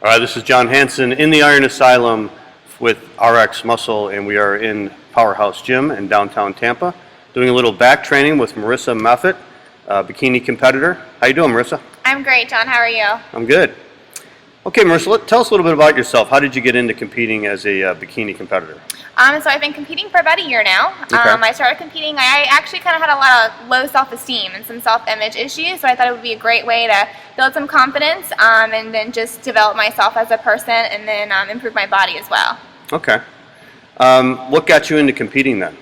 All right, this is John Hansen in the Iron Asylum with RX Muscle, and we are in Powerhouse Gym in downtown Tampa, doing a little back training with Marissa Maffett, Bikini Competitor. How you doing, Marissa? I'm great, John. How are you? I'm good. Okay, Marissa, tell us a little bit about yourself. How did you get into competing as a bikini competitor? So I've been competing for about a year now. Okay. I started competing. I actually kind of had a lot of low self-esteem and some self-image issues, so I thought it would be a great way to build some confidence and then just develop myself as a person and then improve my body as well. Okay. What got you into competing then?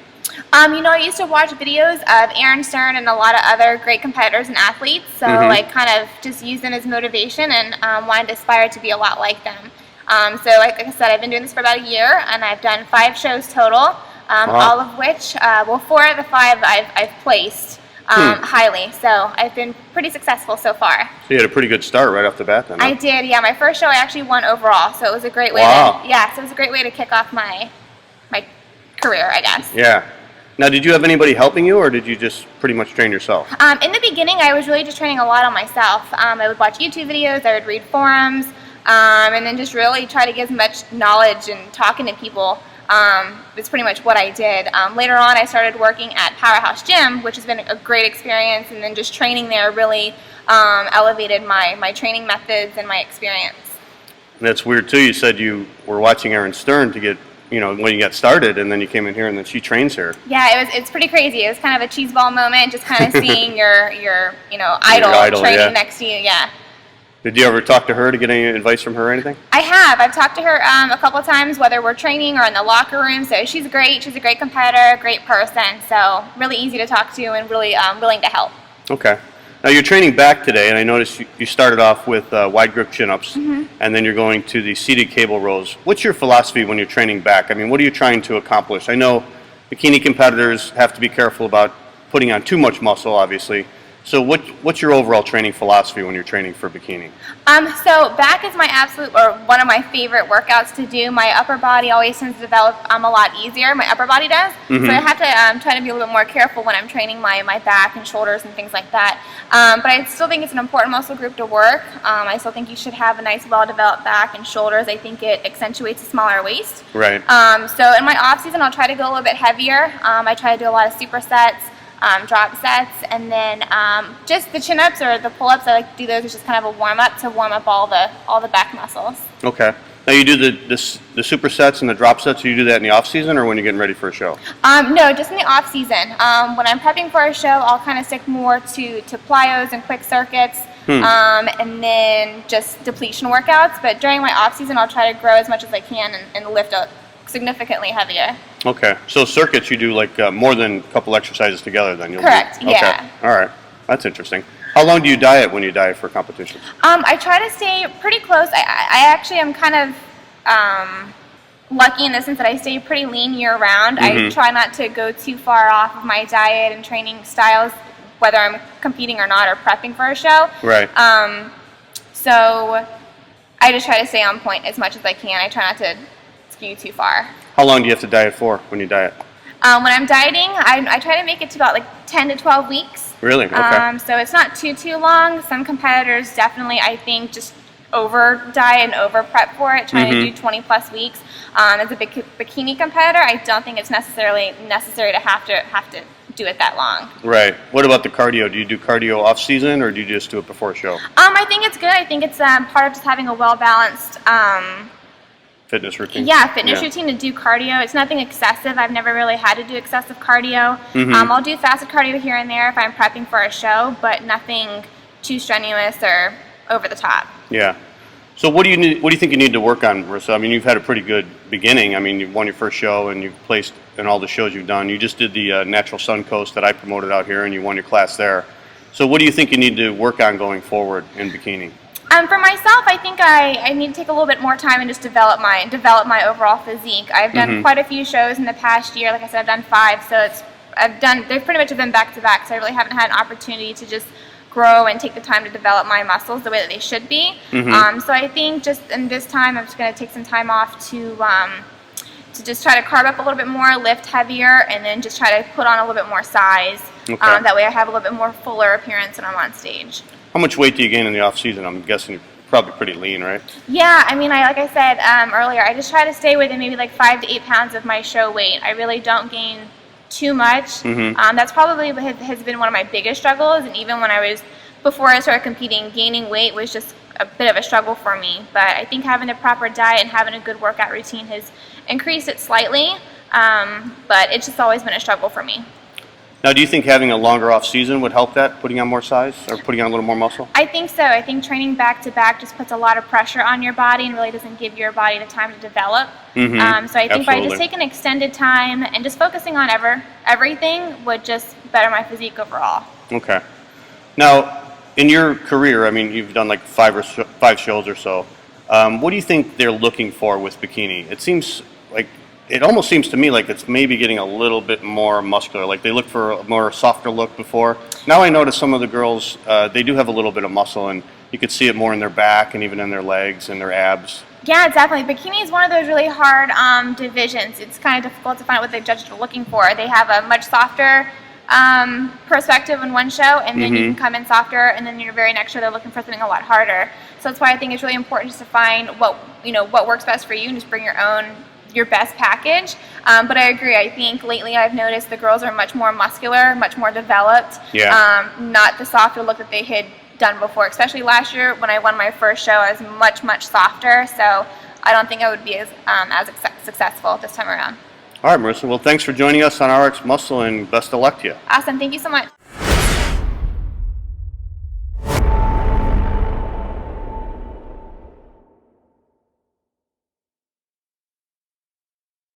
I used to watch videos of Aaron Stern and a lot of other great competitors and athletes, so I kind of just used them as motivation and wanted to aspire to be a lot like them. So like I said, I've been doing this for about a year, and I've done 5 shows total, all of which, 4 of the 5 I've placed highly, so I've been pretty successful so far. So you had a pretty good start right off the bat then, huh? I did, yeah. My first show I actually won overall, so it was a great way so it was a great way to kick off my career, I guess. Yeah. Now, did you have anybody helping you, or did you just pretty much train yourself? In the beginning, I was really just training a lot on myself. I would watch YouTube videos, I would read forums, and then just really try to get as much knowledge and talking to people. It's pretty much what I did. Later on, I started working at Powerhouse Gym, which has been a great experience, and then just training there really elevated my training methods and my experience. And that's weird, too. You said you were watching Aaron Stern to get, when you got started, and then you came in here, and then she trains here. Yeah, it's pretty crazy. It was kind of a cheeseball moment, just kind of seeing your idol training next to you. Yeah. Did you ever talk to her to get any advice from her or anything? I have. I've talked to her a couple of times, whether we're training or in the locker room. So she's great. She's a great competitor, great person. So really easy to talk to and really willing to help. Okay. Now you're training back today, and I noticed you started off with wide grip chin-ups, and then you're going to the seated cable rows. What's your philosophy when you're training back? I mean, what are you trying to accomplish? I know bikini competitors have to be careful about putting on too much muscle, obviously. So what's your overall training philosophy when you're training for bikini? So back is my one of my favorite workouts to do. My upper body always tends to develop a lot easier. My upper body does. So I have to try to be a little bit more careful when I'm training my back and shoulders and things like that. But I still think it's an important muscle group to work. I still think you should have a nice, well-developed back and shoulders. I think it accentuates a smaller waist. Right. So in my off-season, I'll try to go a little bit heavier. I try to do a lot of supersets. Drop sets, and then just the chin-ups or the pull-ups. I like to do those as just kind of a warm-up to warm up all the back muscles. Okay. Now you do the supersets and the drop sets. Do you do that in the off-season or when you're getting ready for a show? No, just in the off-season. When I'm prepping for a show, I'll kind of stick more to plyos and quick circuits, and then just depletion workouts. But during my off-season, I'll try to grow as much as I can and lift up significantly heavier. Okay, so circuits you do like more than a couple exercises together then? Correct, yeah. Okay, all right, that's interesting. How long do you diet when you diet for competitions? I try to stay pretty close. I actually am kind of lucky in the sense that I stay pretty lean year-round. I try not to go too far off of my diet and training styles, whether I'm competing or not or prepping for a show. Right. So I just try to stay on point as much as I can. I try not to skew too far. How long do you have to diet for when you diet? When I'm dieting, I try to make it to about 10 to 12 weeks. Really? Okay. So it's not too long. Some competitors definitely, I think, just over diet and over prep for it, trying to do 20 plus weeks. As a bikini competitor, I don't think it's necessary to have to do it that long. Right. What about the cardio? Do you do cardio off season or do you just do it before a show? I think it's good. I think it's part of just having a well balanced fitness routine? Yeah, fitness routine to do cardio. It's nothing excessive. I've never really had to do excessive cardio. I'll do fasted cardio here and there if I'm prepping for a show, but nothing too strenuous or over the top. Yeah. So what do you think you need to work on, Marissa? I mean, you've had a pretty good beginning. I mean, you've won your first show and you've placed in all the shows you've done. You just did the Natural Sun Coast that I promoted out here and you won your class there. So what do you think you need to work on going forward in bikini? For myself, I think I need to take a little bit more time and just develop my overall physique. I've done quite a few shows in the past year. Like I said, I've done 5, so they've pretty much been back to back. So I really haven't had an opportunity to just grow and take the time to develop my muscles the way that they should be. So I think just in this time, I'm just going to take some time off to just try to carb up a little bit more, lift heavier, and then just try to put on a little bit more size. That way I have a little bit more fuller appearance when I'm on stage. How much weight do you gain in the off season? I'm guessing probably pretty lean, right? Yeah, I mean, like I said earlier, I just try to stay within maybe like 5 to 8 pounds of my show weight. I really don't gain too much. That's probably has been one of my biggest struggles, and even when before I started competing, gaining weight was just a bit of a struggle for me. But I think having the proper diet and having a good workout routine has increased it slightly, but it's just always been a struggle for me. Now, do you think having a longer off season would help that, putting on more size or putting on a little more muscle? I think so. I think training back to back just puts a lot of pressure on your body and really doesn't give your body the time to develop. So I think by just taking extended time and just focusing on everything would just better my physique overall. Okay. Now, in your career, I mean, you've done like five shows or so. What do you think they're looking for with bikini? It almost seems to me like it's maybe getting a little bit more muscular. Like they look for a more softer look before. Now I notice some of the girls, they do have a little bit of muscle, and you could see it more in their back and even in their legs and their abs. Yeah, definitely. Bikini is one of those really hard divisions. It's kind of difficult to find out what the judges are looking for. They have a much softer perspective in one show, and then you can come in softer, and then in your very next show they're looking for something a lot harder. So that's why I think it's really important just to find what works best for you and just bring your best package. But I agree. I think lately I've noticed the girls are much more muscular, much more developed. Yeah. Not the softer look that they had done before. Especially last year when I won my first show, I was much softer. So I don't think I would be as successful this time around. All right, Marissa. Well, thanks for joining us on RX Muscle, and best of luck to you. Awesome. Thank you so much.